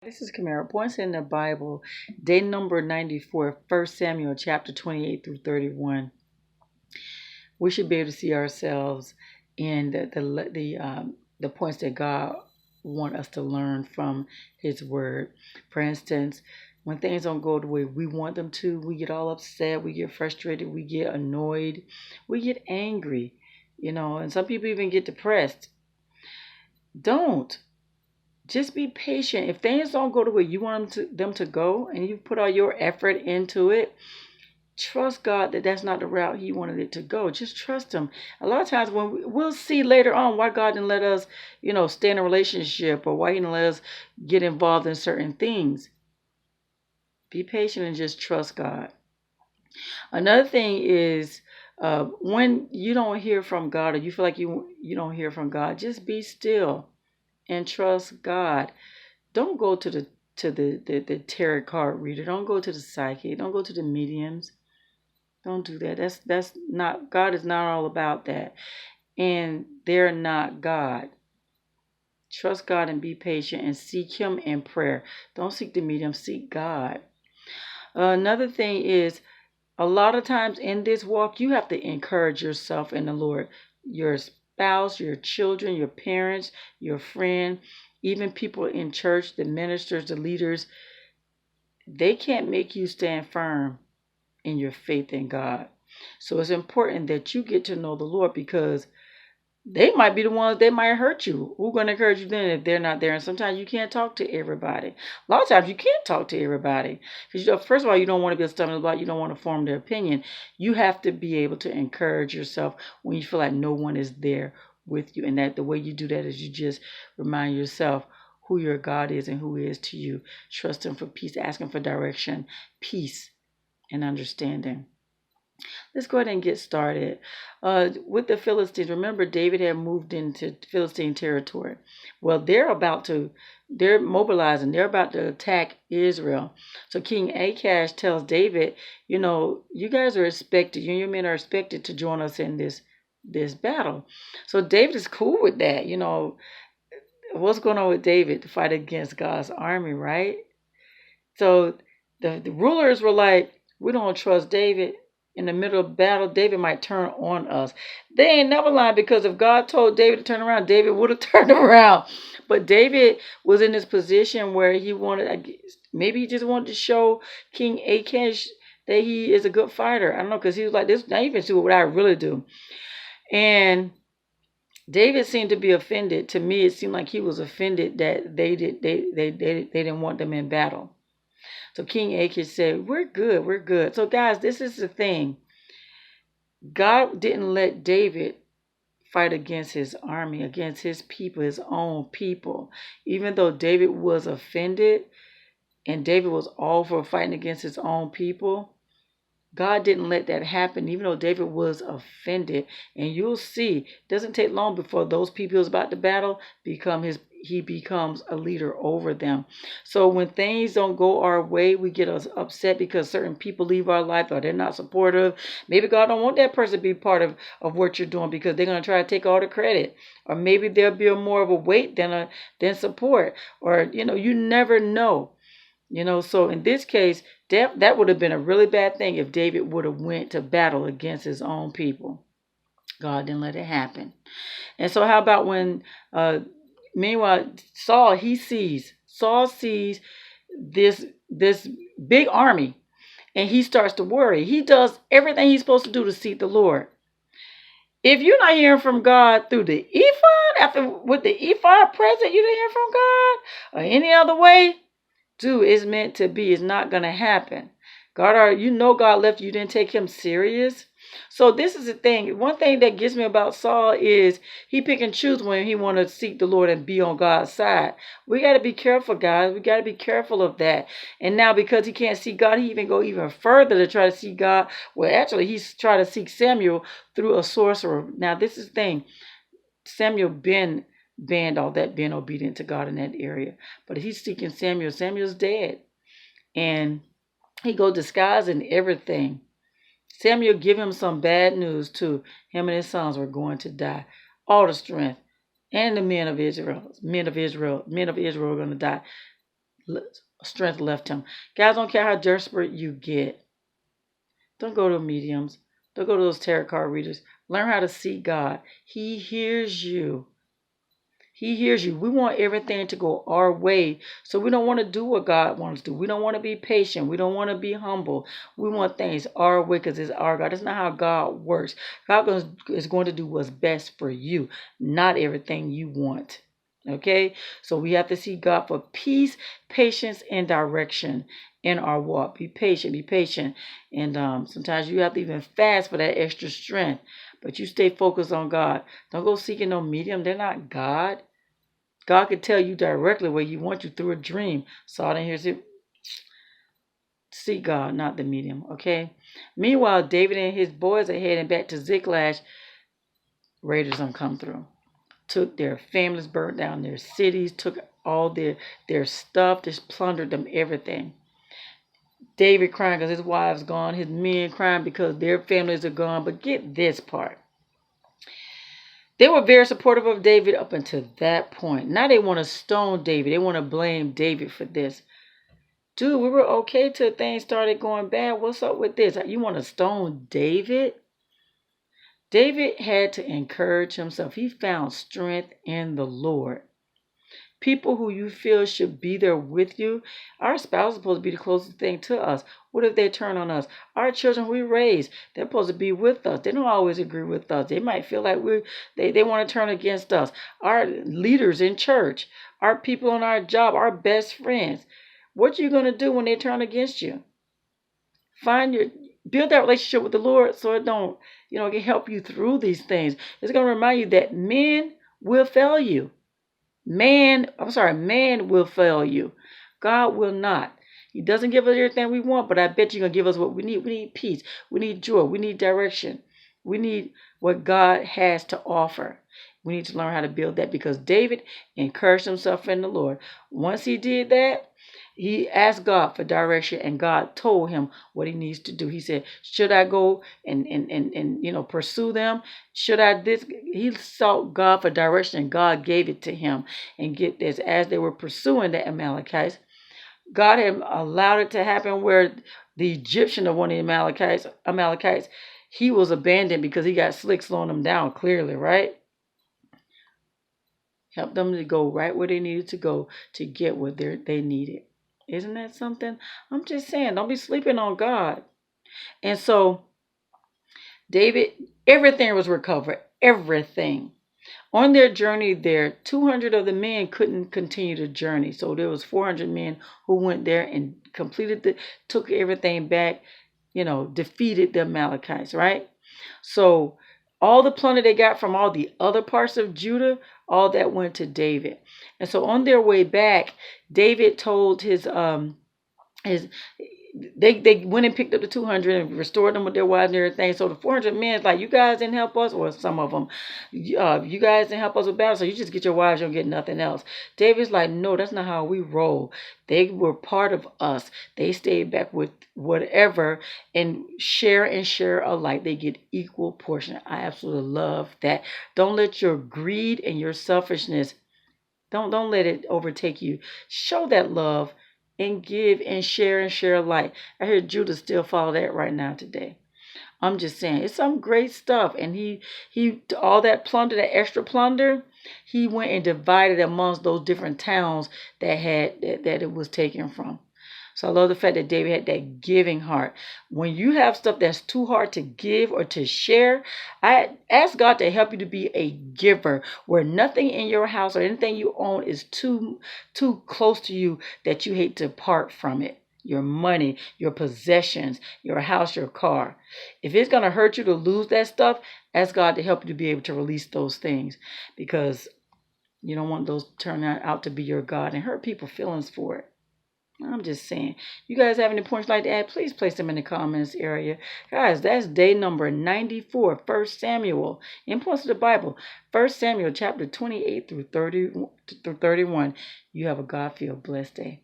This is Kamera. Points in the Bible, day number 94, 1 Samuel chapter 28 through 31. We should be able to see ourselves in the points that God wants us to learn from His Word. For instance, when things don't go the way we want them to, we get all upset, we get frustrated, we get annoyed, we get angry, and some people even get depressed. Don't. Just be patient. If things don't go the way you want them to go, and you put all your effort into it, trust God that that's not the route He wanted it to go. Just trust Him. A lot of times when we'll see later on why God didn't let us, stay in a relationship, or why He didn't let us get involved in certain things. Be patient and just trust God. Another thing is when you don't hear from God, or you feel like you don't hear from God, just be still and trust God. Don't go to the tarot card reader. Don't go to the psychic. Don't go to the mediums. Don't do that. That's not, God is not all about that. And they're not God. Trust God and be patient and seek Him in prayer. Don't seek the medium, seek God. Another thing is, a lot of times in this walk, you have to encourage yourself in the Lord. Your spouse, your children, your parents, your friend, even people in church, the ministers, the leaders, they can't make you stand firm in your faith in God. So it's important that you get to know the Lord, because they might be the ones that might hurt you. Who's going to encourage you then if they're not there? And sometimes you can't talk to everybody. A lot of times you can't talk to everybody. Because first of all, you don't want to be a stumbling block. You don't want to form their opinion. You have to be able to encourage yourself when you feel like no one is there with you. And that the way you do that is you just remind yourself who your God is and who He is to you. Trust Him for peace. Ask Him for direction, peace, and understanding. Let's go ahead and get started. With the Philistines, remember David had moved into Philistine territory. Well, they're mobilizing, they're about to attack Israel. So King Achash tells David, you guys are expected, you and your men are expected to join us in this battle. So David is cool with that. What's going on with David to fight against God's army, right? So the rulers were like, we don't trust David. In the middle of battle, David might turn on us. They ain't never lied, because if God told David to turn around, David would have turned around. But David was in this position where he wanted, maybe he just wanted to show King Achash that he is a good fighter. I don't know, because he was like, this, now you can see what I really do. And David seemed to be offended. To me, it seemed like he was offended that they didn't want them in battle. So King Achash said, we're good. So guys, this is the thing. God didn't let David fight against his army, against his people, his own people. Even though David was offended and David was all for fighting against his own people, God didn't let that happen, even though David was offended. And you'll see, it doesn't take long before those people who's about to battle he becomes a leader over them. So when things don't go our way, we get us upset because certain people leave our life, or they're not supportive. Maybe God don't want that person to be part of what you're doing, because they're going to try to take all the credit. Or maybe there'll be more of a weight than support. Or, you never know. So in this case, that would have been a really bad thing if David would have went to battle against his own people. God didn't let it happen. And so how about when, meanwhile, Saul sees this big army, and he starts to worry. He does everything he's supposed to do to seek the Lord. If you're not hearing from God through the ephod, with the ephod present, you didn't hear from God, or any other way, dude, it's meant to be. It's not going to happen. God left you, didn't take Him serious. So this is the thing. One thing that gets me about Saul is he pick and choose when he want to seek the Lord and be on God's side. We got to be careful, guys. We got to be careful of that. And now because he can't see God, he even go even further to try to see God. Well, actually, he's trying to seek Samuel through a sorcerer. Now, this is the thing. Samuel banned all that, being obedient to God in that area. But he's seeking Samuel. Samuel's dead. And he go disguising everything. Samuel give him some bad news too. Him and his sons were going to die. All the strength. And the men of Israel were going to die. strength left him. Guys, don't care how desperate you get. Don't go to mediums. Don't go to those tarot card readers. Learn how to seek God. He hears you. He hears you. We want everything to go our way. So we don't want to do what God wants to do. We don't want to be patient. We don't want to be humble. We want things our way because it's our God. That's not how God works. God is going to do what's best for you, not everything you want. Okay? So we have to seek God for peace, patience, and direction in our walk. Be patient. Be patient. And sometimes you have to even fast for that extra strength. But you stay focused on God. Don't go seeking no medium. They're not God. God can tell you directly where He wants you through a dream. Saw it in here. See God, not the medium. Okay. Meanwhile, David and his boys are heading back to Ziklag. Raiders don't come through. Took their families, burned down their cities, took all their stuff, just plundered them everything. David crying because his wife's gone. His men crying because their families are gone. But get this part. They were very supportive of David up until that point. Now they want to stone David. They want to blame David for this. Dude, we were okay till things started going bad. What's up with this? You want to stone David? David had to encourage himself. He found strength in the Lord. People who you feel should be there with you. Our spouse is supposed to be the closest thing to us. What if they turn on us? Our children we raise, they're supposed to be with us. They don't always agree with us. They might feel like they want to turn against us. Our leaders in church, our people on our job, our best friends. What you going to do when they turn against you? Build that relationship with the Lord so it don't, can help you through these things. It's going to remind you that men will fail you. Man will fail you. God will not. He doesn't give us everything we want, but I bet you're going to give us what we need. We need peace. We need joy. We need direction. We need what God has to offer. We need to learn how to build that because David encouraged himself in the Lord. Once he did that, he asked God for direction and God told him what he needs to do. He said, should I go and pursue them? Should I this? He sought God for direction and God gave it to him. And get this, as they were pursuing the Amalekites, God had allowed it to happen where the Egyptian of one of the Amalekites, he was abandoned because he got slick slowing them down clearly, right? Help them to go right where they needed to go to get what they needed. Isn't that something? I'm just saying, don't be sleeping on God. And so David, everything was recovered. Everything. On their journey there, 200 of the men couldn't continue the journey. So there was 400 men who went there and took everything back, defeated the Amalekites, right? So all the plunder they got from all the other parts of Judah, all that went to David. And so on their way back, David told they went and picked up the 200 and restored them with their wives and everything. So the 400 men like, you guys didn't help us, or some of them, you guys didn't help us with battle, so you just get your wives, you don't get nothing else. David's like, no, that's not how we roll. They were part of us. They stayed back with whatever and share alike. They get equal portion. I absolutely love that. Don't let your greed and your selfishness, don't let it overtake you. Show that love and give and share alike. I hear Judah still follow that right now today. I'm just saying, it's some great stuff. And he all that plunder, that extra plunder, he went and divided amongst those different towns that it was taken from. So I love the fact that David had that giving heart. When you have stuff that's too hard to give or to share, I ask God to help you to be a giver, where nothing in your house or anything you own is too close to you that you hate to part from it. Your money, your possessions, your house, your car. If it's going to hurt you to lose that stuff, ask God to help you to be able to release those things, because you don't want those to turn out to be your God and hurt people's feelings for it. I'm just saying. You guys have any points like to add? Please place them in the comments area. Guys, that's day number 94, 1 Samuel. Points of the Bible. 1 Samuel chapter 28 through 31. You have a God-filled blessed day.